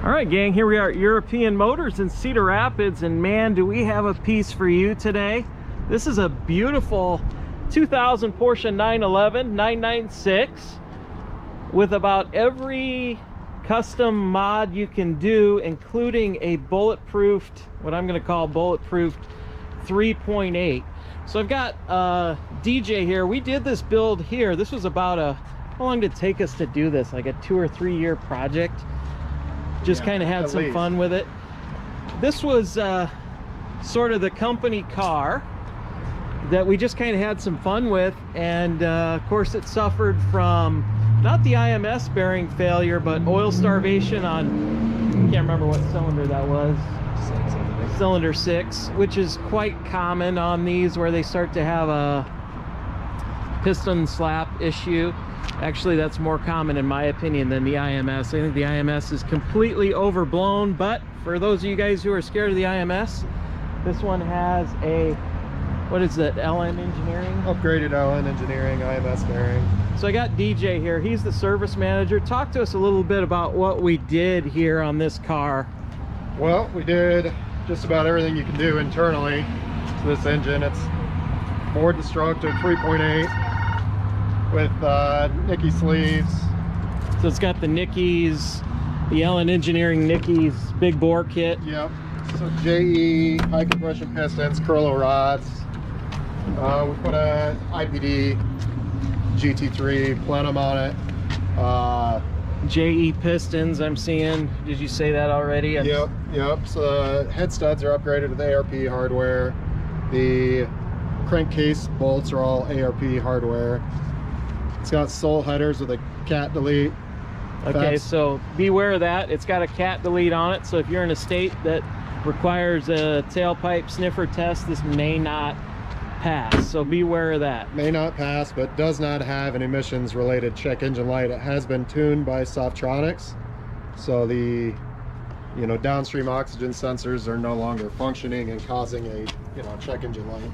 All right, gang, here we are at European Motors in Cedar Rapids, and man, do we have a piece for you today. This is a beautiful 2000 Porsche 911 996 with about every custom mod you can do, including a bulletproofed, what I'm going to call bulletproofed 3.8. So I've got DJ here. We did this build here. This was about how long did it take us to do this? Like a 2 or 3 year project. Just kind of had some fun with it. This was sort of the company car that we just kind of had some fun with, and of course it suffered from not the IMS bearing failure, but oil starvation on, I can't remember what cylinder that was, cylinder 6, which is quite common on these, where they start to have a piston slap issue. Actually, that's more common in my opinion than the IMS. I think the IMS is completely overblown, but for those of you guys who are scared of the IMS, this one has a, what is it, LN Engineering? Upgraded LN Engineering IMS bearing. So I got DJ here. He's the service manager. Talk to us a little bit about what we did here on this car. Well, we did just about everything you can do internally to this engine. It's board destructor 3.8 with Nickies sleeves. So it's got the Nickies, the LN Engineering Nickies big bore kit. Yep. So JE high compression pistons, curler rods. We put a IPD GT3 plenum on it. JE pistons I'm seeing. Did you say that already? Yep. So the head studs are upgraded to the ARP hardware. The crankcase bolts are all ARP hardware. It's got sole headers with a cat delete. Okay, so beware of that. It's got a cat delete on it, so if you're in a state that requires a tailpipe sniffer test, this may not pass, so beware of that. May not pass, but does not have an emissions related check engine light. It has been tuned by Softronics, so the downstream oxygen sensors are no longer functioning and causing a check engine light.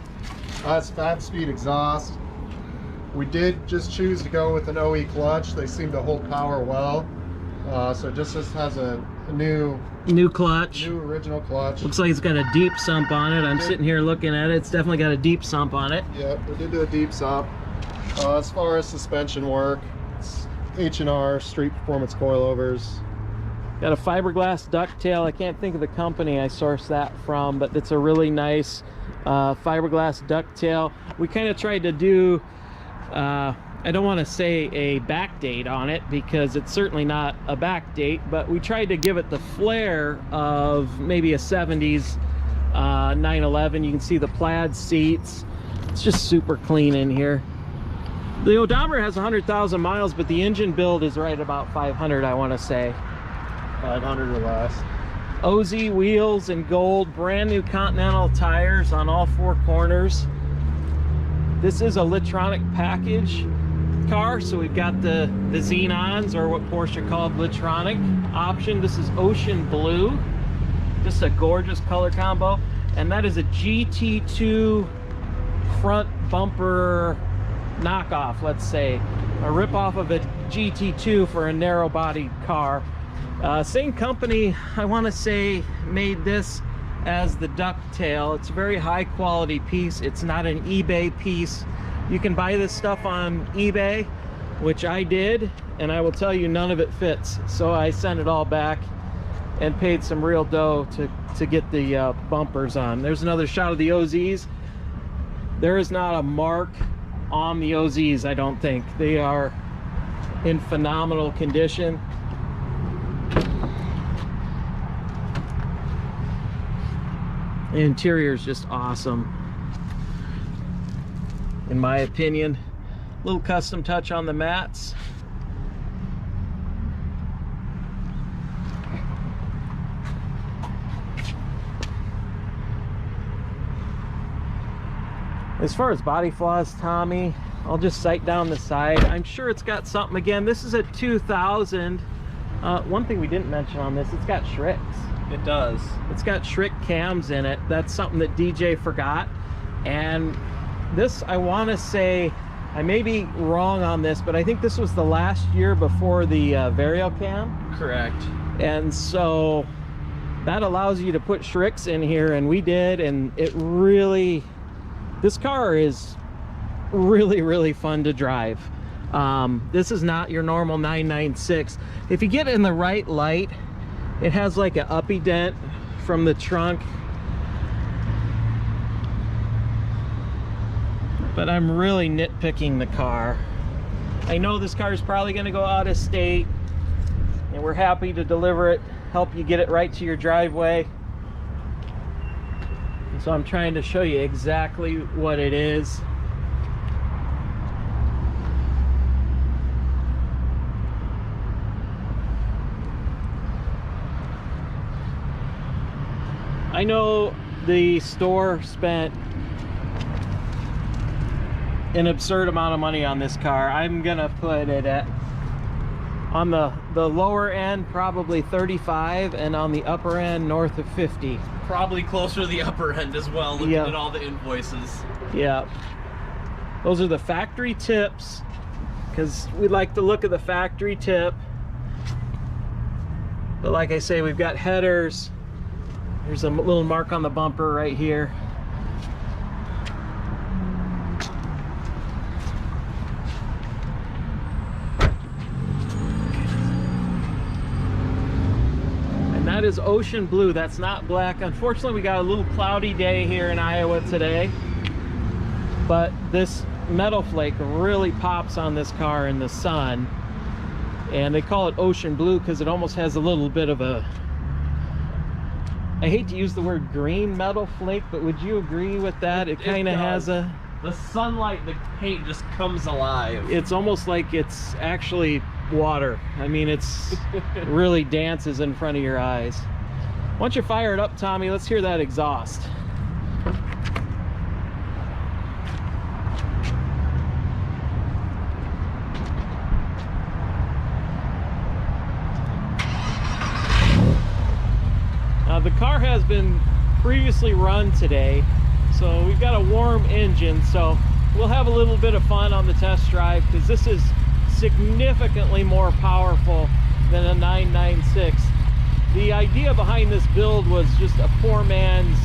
It's 5-speed exhaust. We did just choose to go with an OE clutch. They seem to hold power well. So it just has a new clutch. New original clutch. Looks like it's got a deep sump on it. I'm sitting here looking at it. It's definitely got a deep sump on it. Yep, we did do a deep sump. As far as suspension work, it's H&R Street Performance coilovers. Got a fiberglass ducktail. I can't think of the company I sourced that from, but it's a really nice fiberglass ducktail. We kind of tried to do I don't want to say a back date on it, because it's certainly not a back date, but we tried to give it the flair of maybe a 70s 911. You can see the plaid seats. It's just super clean in here. The odometer has 100,000 miles, but the engine build is right about 500, I want to say. 500 or less. OZ wheels in gold, brand new Continental tires on all 4 corners. This is a Litronic package car, so we've got the xenons, or what Porsche called Litronic option. This is ocean blue, just a gorgeous color combo, and that is a GT2 front bumper knockoff, let's say, a rip off of a GT2 for a narrow bodied car. Same company, I want to say, made this as the ducktail. It's a very high quality piece. It's not an eBay piece. You can buy this stuff on eBay, which I did, and I will tell you none of it fits. So I sent it all back and paid some real dough to get the bumpers on. There's another shot of the OZs. There is not a mark on the OZs, I don't think. They are in phenomenal condition. The interior is just awesome, in my opinion. Little custom touch on the mats. As far as body flaws, Tommy, I'll just sight down the side. I'm sure it's got something. Again, this is a 2000. One thing we didn't mention on this, it's got Schricks. It does. It's got Schrick cams in it. That's something that DJ forgot. And this, I want to say, I may be wrong on this, but I think this was the last year before the Vario cam. Correct. And so that allows you to put Schricks in here, and we did, and it really, this car is really, really fun to drive. This is not your normal 996. If you get in the right light, it has like an uppy dent from the trunk. But I'm really nitpicking the car. I know this car is probably going to go out of state, and we're happy to deliver it, help you get it right to your driveway. And so I'm trying to show you exactly what it is. I know the store spent an absurd amount of money on this car. I'm gonna put it at, on the lower end, probably 35, and on the upper end, north of 50. Probably closer to the upper end as well, looking at all the invoices. Yeah. Those are the factory tips, because we like to look at the factory tip. But like I say, we've got headers. There's a little mark on the bumper right here. That is ocean blue. That's not black. Unfortunately, we got a little cloudy day here in Iowa today, but this metal flake really pops on this car in the sun, and they call it ocean blue because it almost has a little bit of a, I hate to use the word green metal flake, but would you agree with that? It kind of has a, the sunlight, the paint just comes alive. It's almost like it's actually water. I mean, it's really dances in front of your eyes. Why don't you fire it up, Tommy? Let's hear that exhaust. Now the car has been previously run today, so we've got a warm engine, so we'll have a little bit of fun on the test drive, because this is significantly more powerful than a 996. The idea behind this build was just a poor man's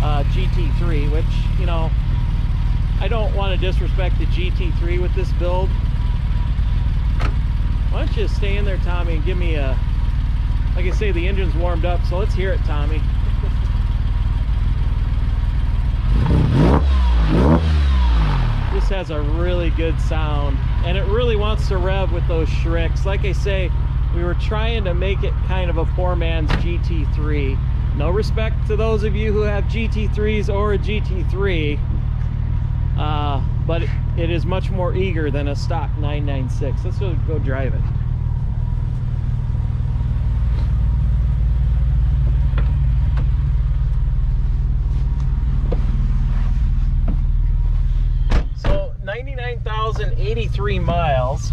GT3, which, you know, I don't want to disrespect the GT3 with this build. Why don't you stay in there, Tommy, and give me a, like I say, the engine's warmed up, so let's hear it, Tommy. This has a really good sound, and it really wants to rev with those Schricks. Like I say, we were trying to make it kind of a poor man's GT3. No respect to those of you who have GT3s or a GT3, but it is much more eager than a stock 996. Let's go drive it. So 99,083 miles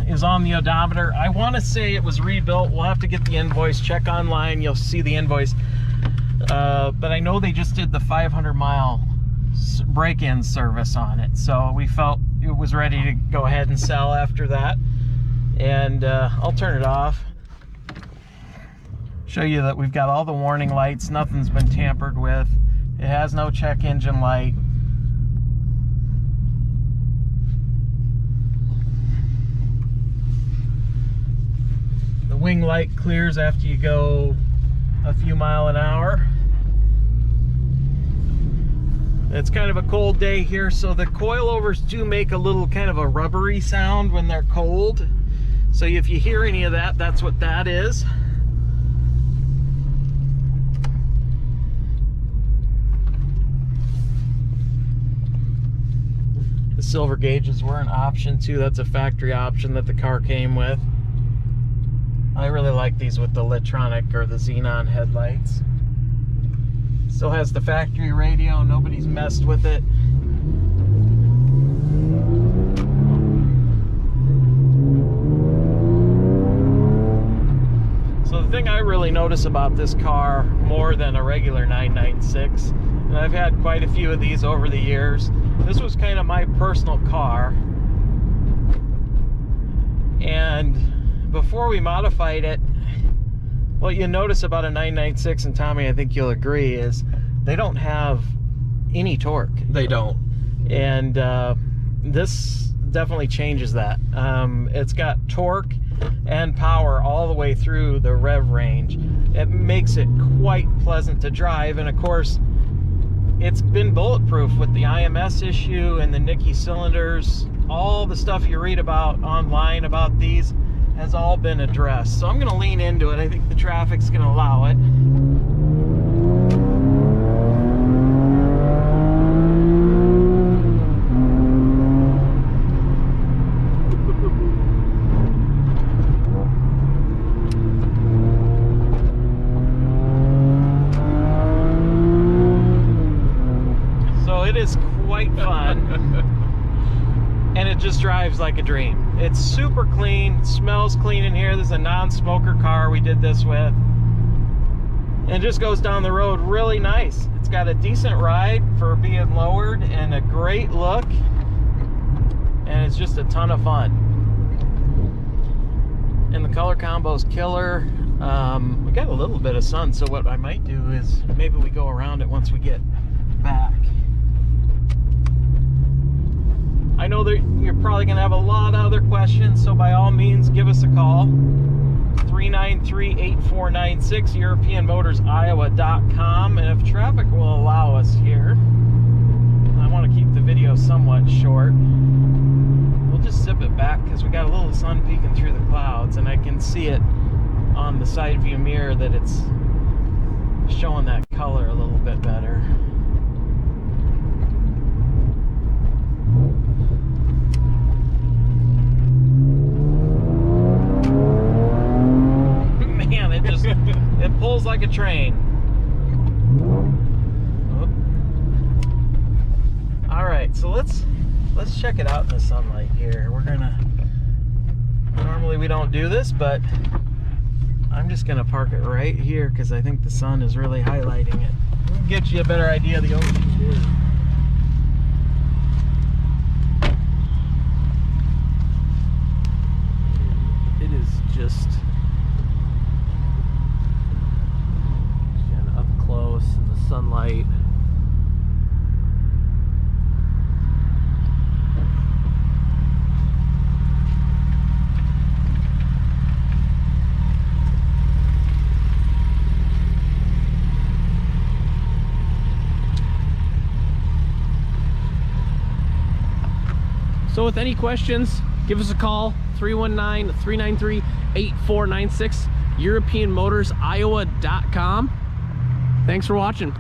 is on the odometer. I want to say it was rebuilt. We'll have to get the invoice, check online, you'll see the invoice. But I know they just did the 500-mile break-in service on it, so we felt it was ready to go ahead and sell after that. And I'll turn it off, show you that we've got all the warning lights, nothing's been tampered with. It has no check engine light. The wing light clears after you go a few miles an hour. It's kind of a cold day here, so the coilovers do make a little kind of a rubbery sound when they're cold. So if you hear any of that, that's what that is. The silver gauges were an option too. That's a factory option that the car came with. I really like these with the electronic or the xenon headlights. Still has the factory radio, nobody's messed with it. So the thing I really notice about this car more than a regular 996, and I've had quite a few of these over the years, this was kind of my personal car. And before we modified it, What you notice about a 996, and Tommy, I think you'll agree, is they don't have any torque. They don't. And this definitely changes that. It's got torque and power all the way through the rev range. It makes it quite pleasant to drive, and of course it's been bulletproof with the IMS issue and the Nickies cylinders. All the stuff you read about online about these has all been addressed. So I'm going to lean into it. I think the traffic's going to allow it. It is quite fun, and it just drives like a dream. It's super clean, smells clean in here. This is a non-smoker car we did this with, and it just goes down the road really nice. It's got a decent ride for being lowered and a great look, and it's just a ton of fun. And the color combo is killer. We got a little bit of sun, so what I might do is maybe we go around it once we get back. I know that you're probably going to have a lot of other questions, so by all means, give us a call. 393-8496, EuropeanMotorsIowa.com. And if traffic will allow us here, I want to keep the video somewhat short. We'll just zip it back because we got a little sun peeking through the clouds, and I can see it on the side view mirror that it's showing that color a little bit better. It pulls like a train. Oh. All right, so let's check it out in the sunlight here. We're gonna, normally we don't do this, but I'm just gonna park it right here because I think the sun is really highlighting it. We'll get you a better idea of the ocean too. It is just up close in the sunlight. So with any questions, give us a call, 319-393-8496, EuropeanMotorsIowa.com. Thanks for watching.